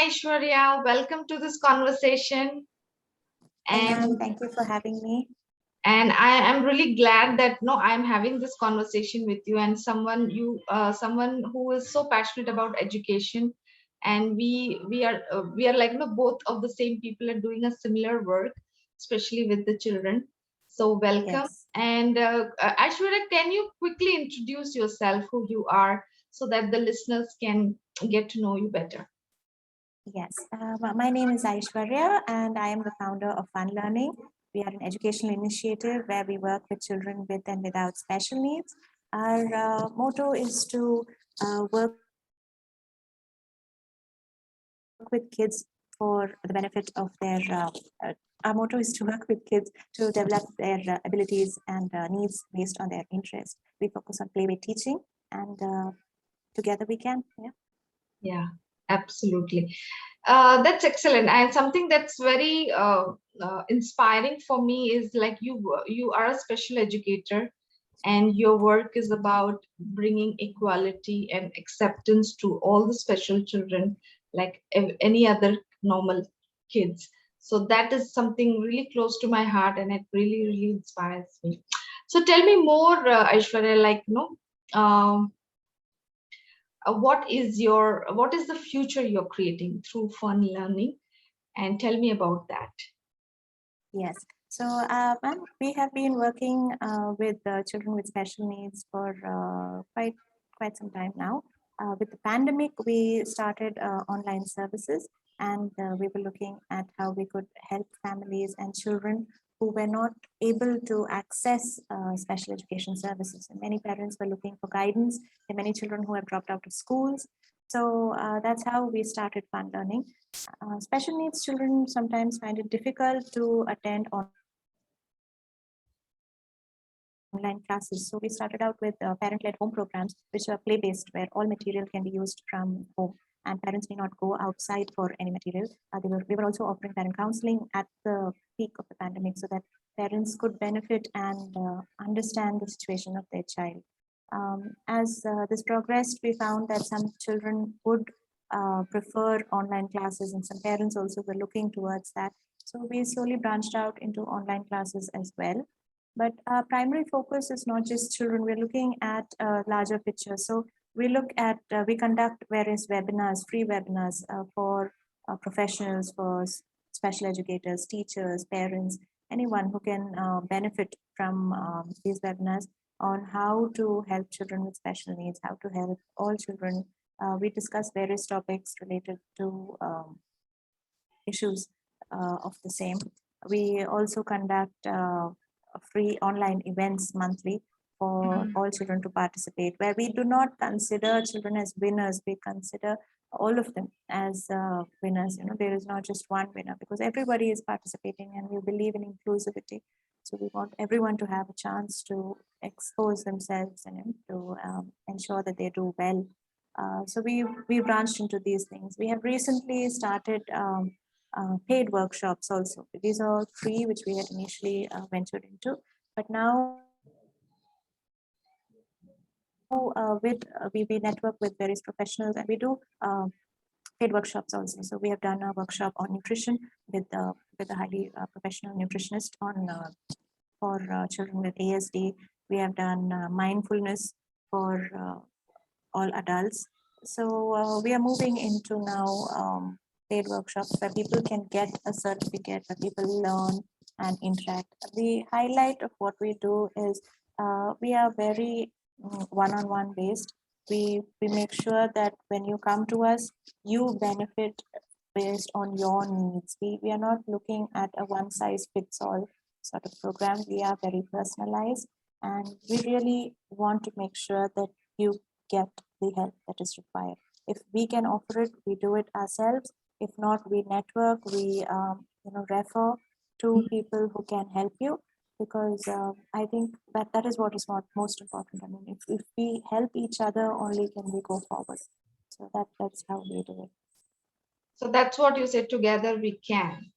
Aishwarya. Welcome to this conversation. Hi, ma'am. And Thank you for having me. I am really glad that I'm having this conversation with you and someone who is so passionate about education. And we are like both of the same people are doing a similar work, especially with the children. So welcome. Yes. And Aishwarya, can you quickly introduce yourself, who you are, so that the listeners can get to know you better? Yes. My name is Aishwarya, and I am the founder of Fun Learning. We are an educational initiative where we work with children with and without special needs. Our motto is to work with kids for the benefit of their. Our motto is to work with kids to develop their abilities and needs based on their interests. We focus on play-based teaching, and together we can. Yeah. Yeah, absolutely. That's excellent. And something that's very inspiring for me is like you are a special educator, and your work is about bringing equality and acceptance to all the special children, like any other normal kids. So that is something really close to my heart, and it really, really inspires me. So tell me more, Aishwarya, what is the future you're creating through fun learning, and tell me about that. Yes. So, ma'am, we have been working with children with special needs for quite some time now. With the pandemic, we started online services, and we were looking at how we could help families and children who were not able to access special education services. And many parents were looking for guidance. There are many children who have dropped out of schools. So that's how we started Fun Learning. Special needs children sometimes find it difficult to attend online classes. So we started out with parent-led home programs, which are play-based, where all material can be used from home, and parents may not go outside for any material. We were also offering parent counseling at the peak of the pandemic, so that parents could benefit and understand the situation of their child. As this progressed, we found that some children would prefer online classes, and some parents also were looking towards that. So we slowly branched out into online classes as well. But our primary focus is not just children. We're looking at a larger picture. So we conduct various webinars, free webinars for professionals, for special educators, teachers, parents, anyone who can benefit from these webinars on how to help children with special needs, how to help all children. We discuss various topics related to issues of the same. We also conduct free online events monthly for all children to participate, where we do not consider children as winners. We consider all of them as winners. There is not just one winner, because everybody is participating, and we believe in inclusivity. So we want everyone to have a chance to expose themselves and to ensure that they do well. So we branched into these things. We have recently started paid workshops also. These are all free, which we had initially ventured into, but now we network with various professionals, and we do paid workshops also. So we have done a workshop on nutrition with a highly professional nutritionist on for children with ASD. We have done mindfulness for all adults. So we are moving into now paid workshops where people can get a certificate, where people learn and interact. The highlight of what we do is we are very one-on-one based. We make sure that when you come to us, you benefit based on your needs. We are not looking at a one-size-fits-all sort of program. We are very personalized, and we really want to make sure that you get the help that is required. If we can offer it, we do it ourselves. If not, we network, we refer to people who can help you, because I think that is what is most important. I mean, if we help each other, only can we go forward. So that's how we do it. So that's what you said, together we can.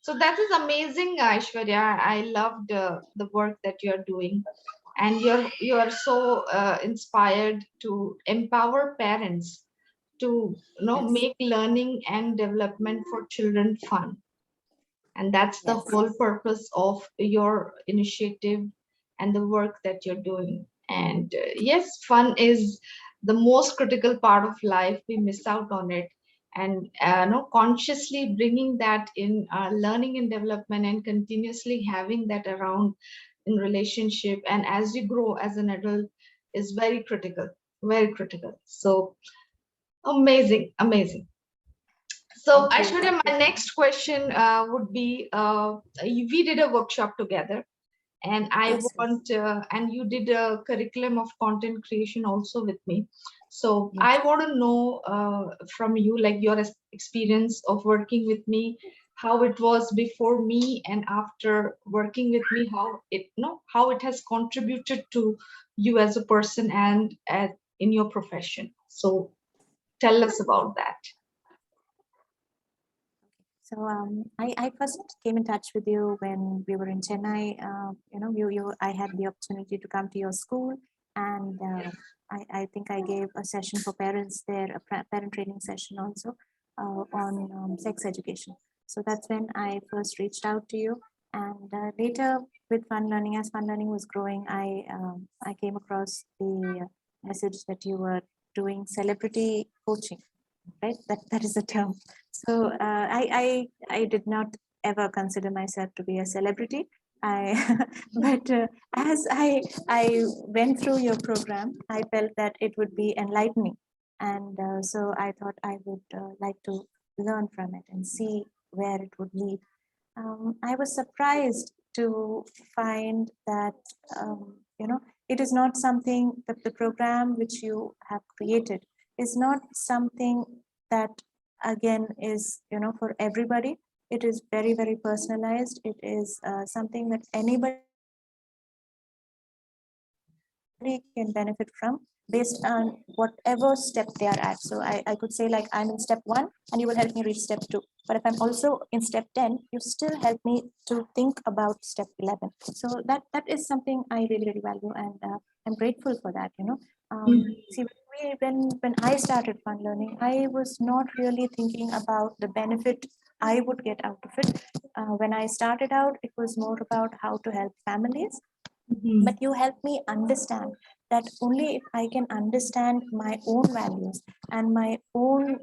So that is amazing, Aishwarya. I loved the work that you're doing, and you are so inspired to empower parents to make learning and development for children fun. And that's the whole purpose of your initiative and the work that you're doing. And yes, fun is the most critical part of life. We miss out on it. And consciously bringing that in learning and development, and continuously having that around in relationship and as you grow as an adult is very critical, very critical. So amazing, amazing. So Aishwarya, my next question would be, we did a workshop together, and I want, and you did a curriculum of content creation also with me. So I want to know from you, like your experience of working with me, how it was before me and after working with me, how it has contributed to you as a person and in your profession. So tell us about that. So I first came in touch with you when we were in Chennai. I had the opportunity to come to your school, and I think I gave a session for parents there, a parent training session also on sex education. So that's when I first reached out to you, and later with Fun Learning, as Fun Learning was growing, I came across the message that you were doing celebrity coaching, right? That is the term. So I did not ever consider myself to be a celebrity. But as I went through your program, I felt that it would be enlightening, and so I thought I would like to learn from it and see where it would lead. I was surprised to find that it is not something that the program which you have created is not something that again is for everybody. It is very, very personalized. It is something that anybody can benefit from based on whatever step they are at. So I could say, like, I'm in step 1 and you will help me reach step 2. But if I'm also in step 10, you still help me to think about step 11. So that is something I really, really value, and I'm grateful for that. See, when I started Fun Learning, I was not really thinking about the benefit I would get out of it. When I started out, it was more about how to help families. But you help me understand that only if I can understand my own values and my own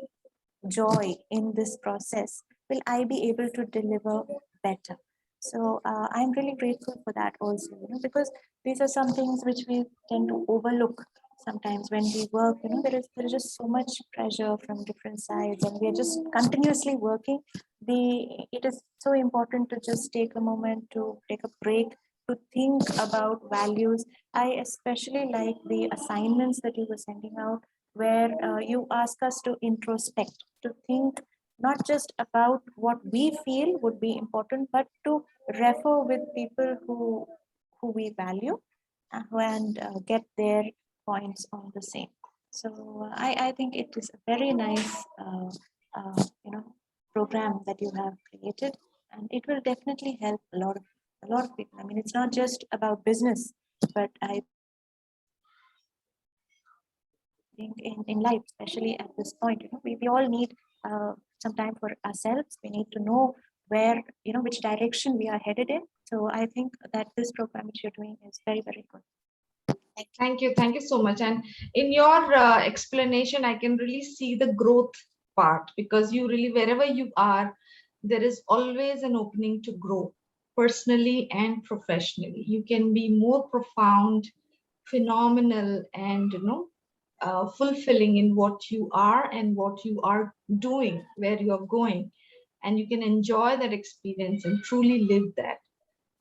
joy in this process will I be able to deliver better. So I'm really grateful for that also, because these are some things which we tend to overlook sometimes when we work. There is just so much pressure from different sides, and we are just continuously working. It is so important to just take a moment to take a break, to think about values. I especially like the assignments that you were sending out, where you ask us to introspect, to think not just about what we feel would be important, but to refer with people who we value, and get their points on the same. So I think it is a very nice program that you have created, and it will definitely help a lot of people. I mean, it's not just about business, but I think in life, especially at this point, we all need some time for ourselves. We need to know where, which direction we are headed in. So I think that this program which you're doing is very, very good. Thank you. Thank you so much. And in your explanation, I can really see the growth part, because you really, wherever you are, there is always an opening to grow personally and professionally. You can be more profound, phenomenal, and fulfilling in what you are and what you are doing, where you're going, and you can enjoy that experience and truly live that.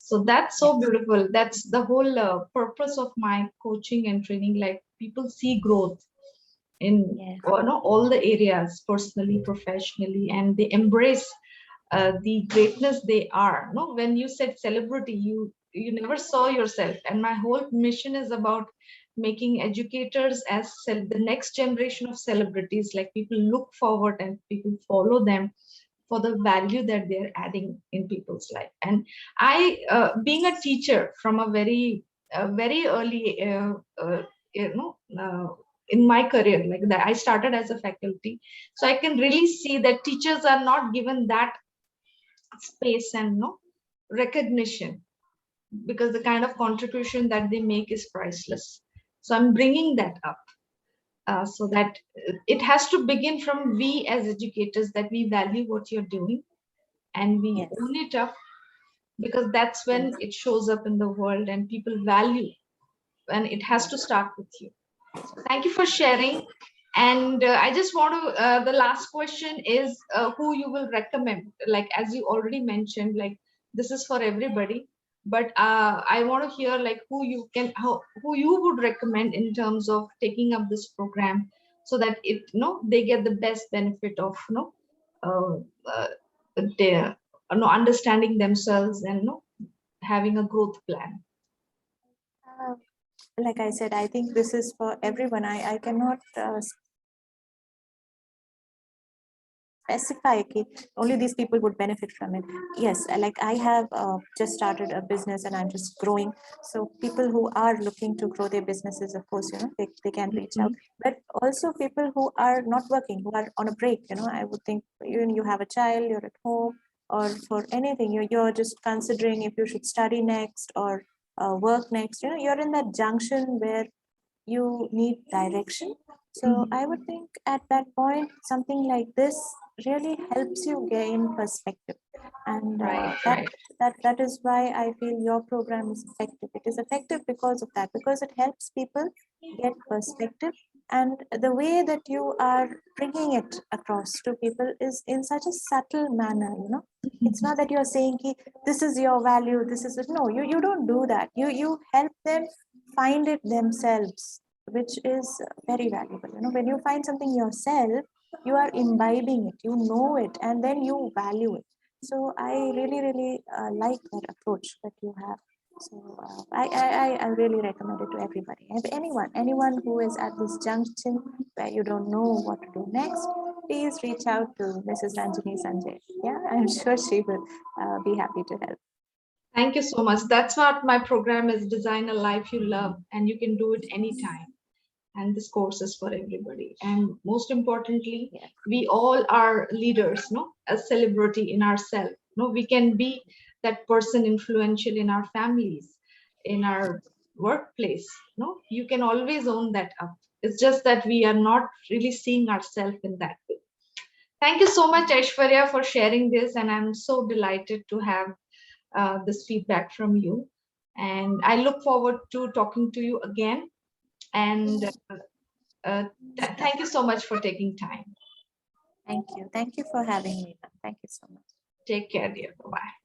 So that's so beautiful. That's the whole purpose of my coaching and training. Like, people see growth in all the areas, personally, professionally, and they embrace the greatness they are. No, when you said celebrity, you never saw yourself. And my whole mission is about making educators as the next generation of celebrities. Like, people look forward and people follow them for the value that they're adding in people's life. And I, being a teacher from a very early, in my career, like that I started as a faculty. So I can really see that teachers are not given that space and no recognition, because the kind of contribution that they make is priceless. So I'm bringing that up, so that it has to begin from we as educators, that we value what you're doing and we Yes. own it up, because that's when it shows up in the world and people value, and it has to start with you. So thank you for sharing. And I just want to, the last question is, who you will recommend, like as you already mentioned, like this is for everybody, but I want to hear like who you would recommend in terms of taking up this program, so that it, they get the best benefit of, uh, their, understanding themselves and, having a growth plan. Uh, like I said, I think this is for everyone. I cannot specify okay, only these people would benefit from it. Yes, like I have just started a business and I'm just growing. So people who are looking to grow their businesses, of course, they can reach out. But also people who are not working, who are on a break, I would think you have a child, you're at home, or for anything, you're just considering if you should study next or work next. You're in that junction where you need direction. So I would think at that point, something like this really helps you gain perspective. And Right, that, right. that is why I feel your program is effective. It is effective because of that, because it helps people get perspective. And the way that you are bringing it across to people is in such a subtle manner. It's not that you're saying, "Ki, this is your value, this is it." No, you don't do that. You help them find it themselves, which is very valuable. When you find something yourself, you are imbibing it, you know it, and then you value it. So I really, really like that approach that you have. So I really recommend it to everybody. And anyone who is at this junction where you don't know what to do next, please reach out to Mrs. Ranjini Sanjay. Yeah, I'm sure she will be happy to help. Thank you so much. That's what my program is: design a life you love, and you can do it anytime. And this course is for everybody. And most importantly, Yeah. we all are leaders, no, a celebrity in ourselves. No, we can be that person influential in our families, in our workplace. No, you can always own that up. It's just that we are not really seeing ourselves in that way. Thank you so much, Aishwarya, for sharing this. And I'm so delighted to have this feedback from you. And I look forward to talking to you again. And thank you so much for taking time. Thank you for having me. Thank you so much. Take care, dear. Bye bye.